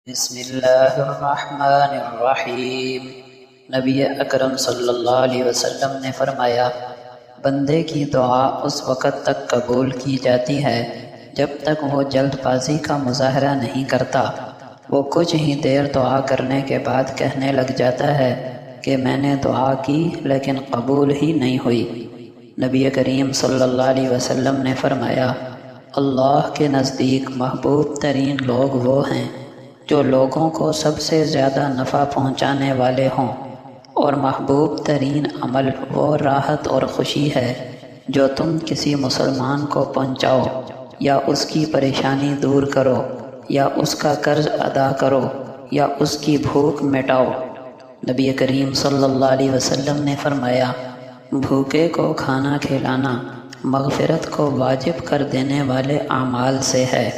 بسم اللہ الرحمن الرحیم۔ نبی اکرم صلی اللہ علیہ وسلم نے فرمایا، بندے کی دعا اس وقت تک قبول کی جاتی ہے جب تک وہ جلد بازی کا مظاہرہ نہیں کرتا۔ وہ کچھ ہی دیر دعا کرنے کے بعد کہنے لگ جاتا ہے کہ میں نے دعا کی لیکن قبول ہی نہیں ہوئی۔ نبی کریم صلی اللہ علیہ وسلم نے فرمایا، اللہ کے نزدیک محبوب ترین لوگ وہ ہیں جو لوگوں کو سب سے زیادہ نفع پہنچانے والے ہوں، اور محبوب ترین عمل وہ راحت اور خوشی ہے جو تم کسی مسلمان کو پہنچاؤ، یا اس کی پریشانی دور کرو، یا اس کا قرض ادا کرو، یا اس کی بھوک مٹاؤ۔ نبی کریم صلی اللہ علیہ وسلم نے فرمایا، بھوکے کو کھانا کھلانا مغفرت کو واجب کر دینے والے اعمال سے ہے۔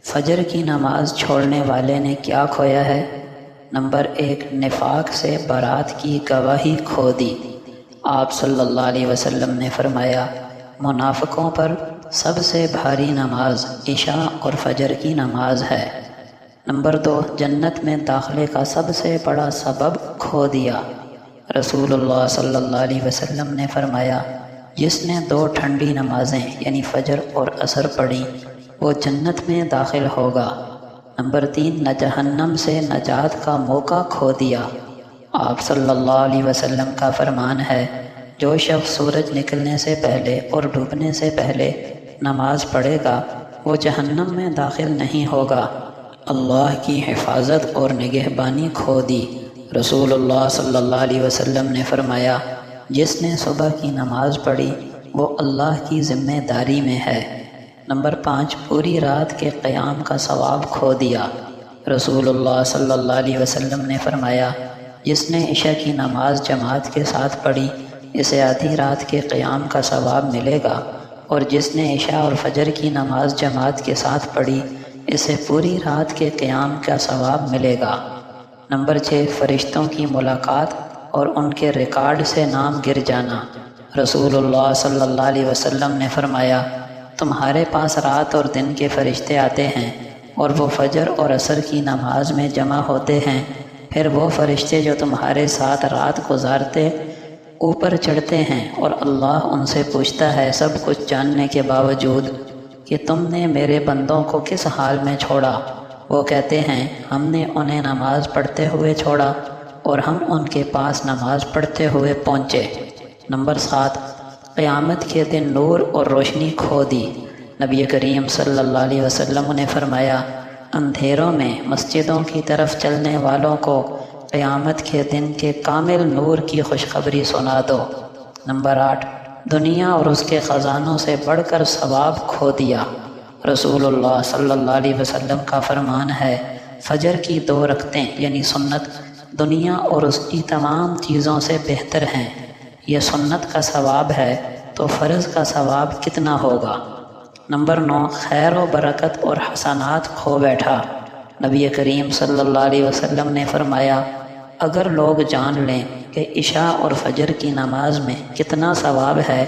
فجر کی نماز چھوڑنے والے نے کیا کھویا ہے؟ نمبر 1، نفاق سے برات کی گواہی کھو دی۔ آپ صلی اللہ علیہ وسلم نے فرمایا، منافقوں پر سب سے بھاری نماز عشاء اور فجر کی نماز ہے۔ نمبر 2، جنت میں داخلے کا سب سے بڑا سبب کھو دیا۔ رسول اللہ صلی اللہ علیہ وسلم نے فرمایا، جس نے 2 ٹھنڈی نمازیں یعنی فجر اور عصر پڑھی وہ جنت میں داخل ہوگا۔ نمبر 3، جہنم سے نجات کا موقع کھو دیا۔ آپ صلی اللہ علیہ وسلم کا فرمان ہے، جو شخص سورج نکلنے سے پہلے اور ڈوبنے سے پہلے نماز پڑھے گا وہ جہنم میں داخل نہیں ہوگا۔ اللہ کی حفاظت اور نگہبانی کھو دی۔ رسول اللہ صلی اللہ علیہ وسلم نے فرمایا، جس نے صبح کی نماز پڑھی وہ اللہ کی ذمہ داری میں ہے۔ نمبر 5، پوری رات کے قیام کا ثواب کھو دیا۔ رسول اللہ صلی اللہ علیہ وسلم نے فرمایا، جس نے عشاء کی نماز جماعت کے ساتھ پڑھی اسے آدھی رات کے قیام کا ثواب ملے گا، اور جس نے عشاء اور فجر کی نماز جماعت کے ساتھ پڑھی اسے پوری رات کے قیام کا ثواب ملے گا۔ نمبر 6، فرشتوں کی ملاقات اور ان کے ریکارڈ سے نام گر جانا۔ رسول اللہ صلی اللہ علیہ وسلم نے فرمایا، تمہارے پاس رات اور دن کے فرشتے آتے ہیں اور وہ فجر اور عصر کی نماز میں جمع ہوتے ہیں، پھر وہ فرشتے جو تمہارے ساتھ رات گزارتے اوپر چڑھتے ہیں، اور اللہ ان سے پوچھتا ہے سب کچھ جاننے کے باوجود کہ تم نے میرے بندوں کو کس حال میں چھوڑا؟ وہ کہتے ہیں، ہم نے انہیں نماز پڑھتے ہوئے چھوڑا اور ہم ان کے پاس نماز پڑھتے ہوئے پہنچے۔ نمبر 7، قیامت کے دن نور اور روشنی کھو دی۔ نبی کریم صلی اللہ علیہ وسلم نے فرمایا، اندھیروں میں مسجدوں کی طرف چلنے والوں کو قیامت کے دن کے کامل نور کی خوشخبری سنا دو۔ نمبر 8، دنیا اور اس کے خزانوں سے بڑھ کر ثواب کھو دیا۔ رسول اللہ صلی اللہ علیہ وسلم کا فرمان ہے، فجر کی 2 رکعتیں یعنی سنت دنیا اور اس کی تمام چیزوں سے بہتر ہیں۔ یہ سنت کا ثواب ہے تو فرض کا ثواب کتنا ہوگا؟ نمبر 9، خیر و برکت اور حسنات کھو بیٹھا۔ نبی کریم صلی اللہ علیہ وسلم نے فرمایا، اگر لوگ جان لیں کہ عشاء اور فجر کی نماز میں کتنا ثواب ہے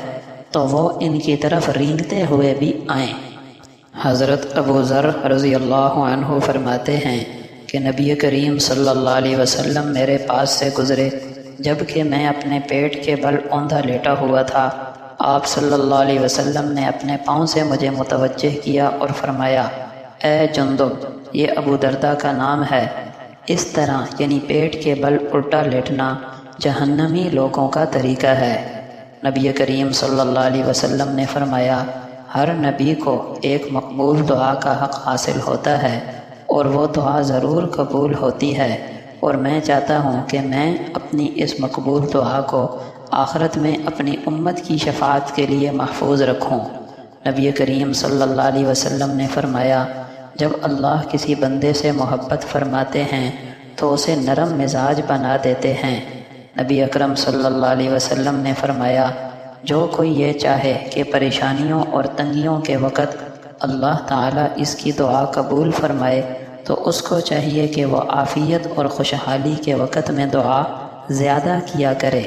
تو وہ ان کی طرف رینگتے ہوئے بھی آئیں۔ حضرت ابو ذر رضی اللہ عنہ فرماتے ہیں کہ نبی کریم صلی اللہ علیہ وسلم میرے پاس سے گزرے جب کہ میں اپنے پیٹ کے بل اوندھا لیٹا ہوا تھا۔ آپ صلی اللہ علیہ وسلم نے اپنے پاؤں سے مجھے متوجہ کیا اور فرمایا، اے جندب، یہ ابو دردہ کا نام ہے۔ اس طرح یعنی پیٹ کے بل الٹا لیٹنا جہنمی لوگوں کا طریقہ ہے۔ نبی کریم صلی اللہ علیہ وسلم نے فرمایا، ہر نبی کو ایک مقبول دعا کا حق حاصل ہوتا ہے اور وہ دعا ضرور قبول ہوتی ہے، اور میں چاہتا ہوں کہ میں اپنی اس مقبول دعا کو آخرت میں اپنی امت کی شفاعت کے لیے محفوظ رکھوں۔ نبی کریم صلی اللہ علیہ وسلم نے فرمایا، جب اللہ کسی بندے سے محبت فرماتے ہیں تو اسے نرم مزاج بنا دیتے ہیں۔ نبی اکرم صلی اللہ علیہ وسلم نے فرمایا، جو کوئی یہ چاہے کہ پریشانیوں اور تنگیوں کے وقت اللہ تعالیٰ اس کی دعا قبول فرمائے تو اس کو چاہیے کہ وہ عافیت اور خوشحالی کے وقت میں دعا زیادہ کیا کرے۔